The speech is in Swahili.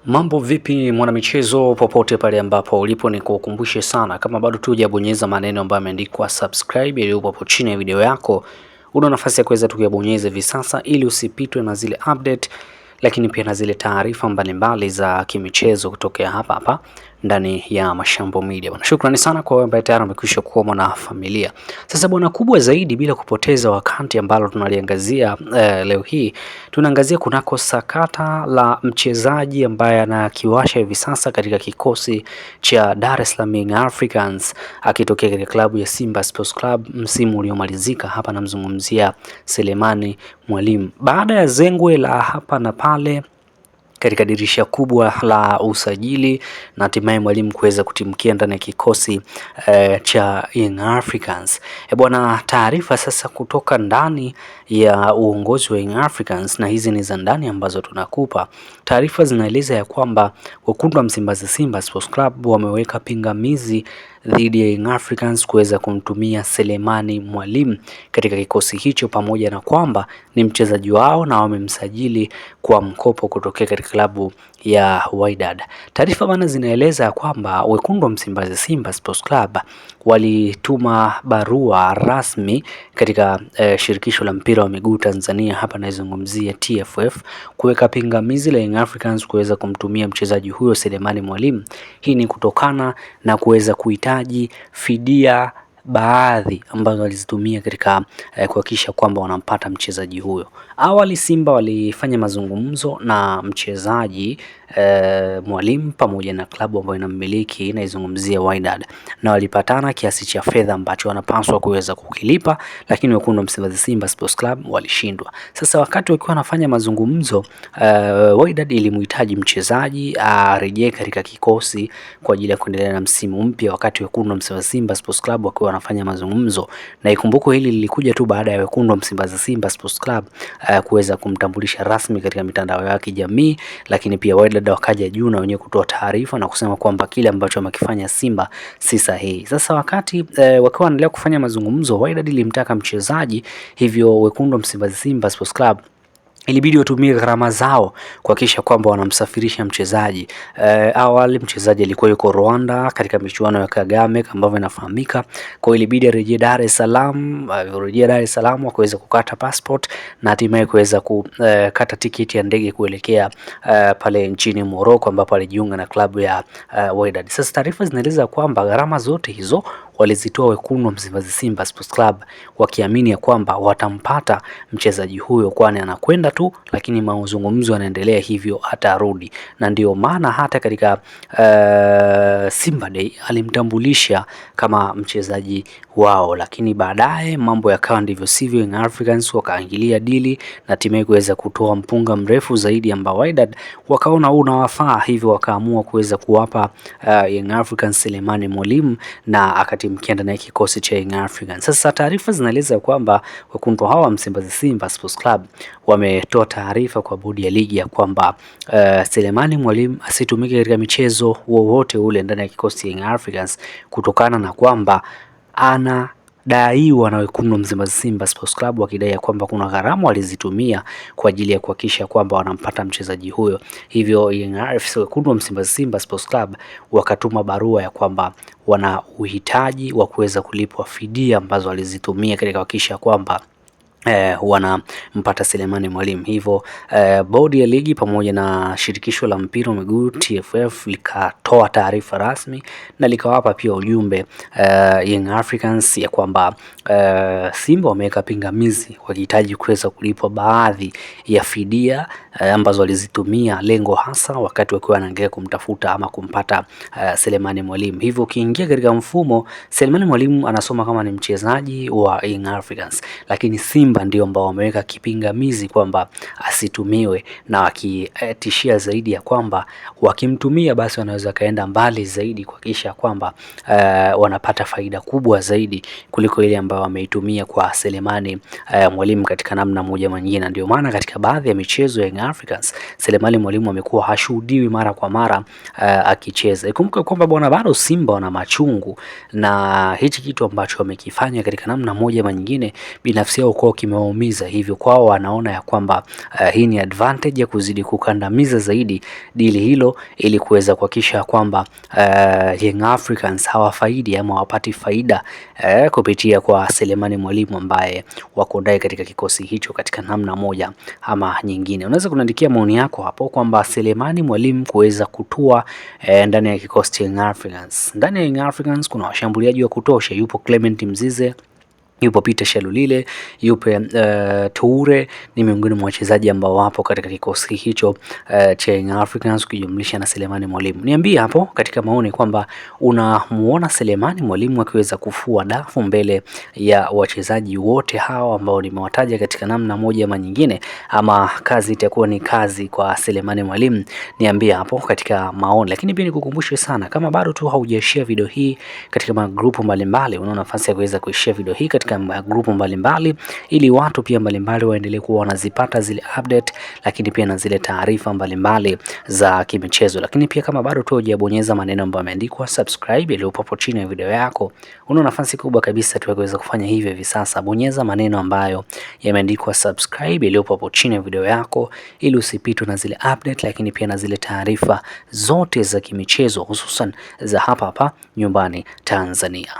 Mambo vipi mwanamichezo, popote pale ambapo ulipo, ni kukumbushe sana, kama bado tu hujabonyeza maneno ambayo yameandikwa subscribe yaliyopo hapo chini ya video yako, una nafasi ya kuweza tu kuyabonyeza hivi sasa ili usipitwe na zile update, lakini pia na zile taarifa mbalimbali za kimichezo kutokea hapa hapa ndani ya Mashambo Media. Bwana, shukrani sana kwa ambaye tayari amekwisha kuwa mwanafamilia. Sasa bwana, kubwa zaidi bila kupoteza wakati ambalo tunaliangazia leo hii, tunaangazia kunako sakata la mchezaji ambaye anakiwasha hivi sasa katika kikosi cha Dar es Salaam Young Africans akitokea katika klabu ya Simba Sports Club msimu uliomalizika. Hapa namzungumzia Selemani Mwalimu. Baada ya zengwe la hapa na pale katika dirisha kubwa la usajili na hatimaye Mwalimu kuweza kutimkia ndani ya kikosi cha Young Africans. Bwana, taarifa sasa kutoka ndani ya uongozi wa Young Africans, na hizi ni za ndani ambazo tunakupa. Taarifa zinaeleza ya kwamba wekundu wa Msimbazi Simba Sports Club wameweka pingamizi dhidi ya Young Africans kuweza kumtumia Selemani Mwalimu katika kikosi hicho, pamoja na kwamba ni mchezaji wao na wamemsajili kwa mkopo kutokea katika klabu ya Wydad. Taarifa bana zinaeleza kwamba wekundu wa Msimbazi Simba Sports Club walituma barua rasmi katika shirikisho la mpira wa miguu Tanzania, hapa naizungumzia TFF, kuweka pingamizi la Young Africans kuweza kumtumia mchezaji huyo Selemani Mwalimu. Hii ni kutokana na kuweza kuhitaji fidia baadhi ambazo walizitumia katika kuhakikisha kwamba wanampata mchezaji huyo. Awali Simba walifanya mazungumzo na mchezaji Mwalimu pamoja na klabu ambayo inamiliki inaizungumzia Wydad, na walipatana kiasi cha fedha ambacho wanapaswa kuweza kukilipa, lakini wekundu wa Msimbazi Simba Sports Club walishindwa. Sasa wakati wakiwa wanafanya mazungumzo, Wydad ilimhitaji mchezaji arejee katika kikosi kwa ajili ya kuendelea na msimu mpya, wakati wekundu wa Msimbazi Simba Sports Club wakiwa wanafanya mazungumzo. Na ikumbuko hili lilikuja tu baada ya wekundu wa Msimbazi Simba Sports Club kuweza kumtambulisha rasmi katika mitandao ya kijamii, lakini pia Wydad wakaja juu na wenyewe kutoa taarifa na kusema kwamba kile ambacho wamekifanya Simba si sahihi. Sasa wakati wakiwa wanaendelea kufanya mazungumzo, Wydad ilimtaka mchezaji, hivyo wekundu wa Msimbazi Simba Sports Club ilibidi watumie gharama zao kuhakikisha kwamba wanamsafirisha mchezaji. Awali mchezaji alikuwa yuko Rwanda katika michuano ya Kagame ambavyo inafahamika, kwa ilibidi arejee Dar es Salaam. Rejea Dar es Salaam akaweza kukata passport na hatimaye kuweza kukata tiketi ya ndege kuelekea pale nchini Morocco ambapo alijiunga na klabu ya Wydad. Sasa taarifa zinaeleza kwamba gharama zote hizo walizitoa wekundu wa Msimbazi Simba Sports Club wakiamini ya kwamba watampata mchezaji huyo, kwani anakwenda tu, lakini mazungumzo yanaendelea, hivyo atarudi. Na ndio maana hata katika Simba Day alimtambulisha kama mchezaji wao, lakini baadaye mambo yakawa ndivyo sivyo. Young Africans wakaingilia dili na hatimaye kuweza kutoa mpunga mrefu zaidi ambao Wydad wakaona unawafaa, hivyo wakaamua kuweza kuwapa Young Africans Selemani Mwalimu na akatimkia ndani ya kikosi cha Young Africans. Sasa taarifa zinaeleza kwamba wekundu hawa Msimbazi Simba Sports Club wametoa taarifa kwa bodi ya ligi ya kwamba Selemani Mwalimu asitumike katika michezo wowote ule ndani ya kikosi cha Young Africans kutokana na kwamba anadaiwa na wekundu Msimbazi Simba Sports Club, wakidai kwamba kuna gharama walizitumia kwa ajili ya kuhakikisha kwamba wanampata mchezaji huyo. Hivyo wekundu wa Msimbazi Simba Sports Club wakatuma barua ya kwamba wana uhitaji wa kuweza kulipwa fidia ambazo walizitumia katika kuhakikisha kwamba wanampata Selemani Mwalimu. Hivyo bodi ya ligi pamoja na shirikisho la mpira wa miguu TFF likatoa taarifa rasmi na likawapa pia ujumbe Young Africans ya kwamba Simba wameweka pingamizi, wakihitaji kuweza kulipwa baadhi ya fidia ambazo walizitumia, lengo hasa wakati wakiwa wanaangalia kumtafuta ama kumpata Selemani Mwalimu. Hivyo ukiingia katika mfumo, Selemani Mwalimu anasoma kama ni mchezaji wa Young Africans, lakini Simba ndio ambao wameweka kipingamizi kwamba asitumiwe, na wakitishia zaidi ya kwamba wakimtumia basi wanaweza kaenda mbali zaidi kuhakikisha kwamba wanapata faida kubwa zaidi kuliko ile ambayo wameitumia kwa Selemani Mwalimu katika namna moja nyingine. Ndio maana katika baadhi ya michezo ya Young Africans Selemani Mwalimu amekuwa hashuhudiwi mara kwa mara akicheza. Ikumbuke kwamba bwana, bado Simba wana machungu na hichi kitu ambacho wamekifanya katika namna moja nyingine, binafsi yao kwa kimewaumiza, hivyo kwao wanaona ya kwamba hii ni advantage ya kuzidi kukandamiza zaidi dili hilo ili kuweza kuhakikisha kwamba Young Africans hawafaidi ama wapati faida kupitia kwa Selemani Mwalimu ambaye wako ndani katika kikosi hicho katika namna moja ama nyingine. Unaweza kuniandikia maoni yako hapo kwamba Selemani Mwalimu kuweza kutua ndani ya kikosi cha Young Africans. Ndani ya Young Africans kuna washambuliaji wa kutosha, yupo Clement Mzize, yupo Peter Shalulile, yupo Toure, ni miongoni mwa wachezaji ambao wapo katika kikosi hicho cha Young Africans kujumlisha na Selemani Mwalimu. Niambie hapo katika maoni kwamba unamuona Selemani Mwalimu akiweza kufua dafu mbele ya wachezaji wote hawa ambao nimewataja katika namna moja ama nyingine, ama kazi itakuwa ni kazi kwa Selemani Mwalimu? Niambie hapo katika maoni, lakini pia nikukumbushe sana, kama bado tu haujashare video hii katika magrupu mbalimbali, una nafasi ya kuweza kushare video hii katika grupu mbalimbali ili watu pia mbalimbali waendelee kuwa wanazipata zile update, lakini pia na zile taarifa mbalimbali za kimichezo. Lakini pia kama bado tu hujabonyeza maneno ambayo yameandikwa subscribe yaliyopo hapo chini ya video yako, una nafasi kubwa kabisa tu kuweza kufanya hivyo hivi sasa. Bonyeza maneno ambayo yameandikwa subscribe yaliyopo hapo chini ya video yako ili usipitwe na zile update, lakini pia na zile taarifa zote za kimichezo, hususan za hapa hapa nyumbani Tanzania.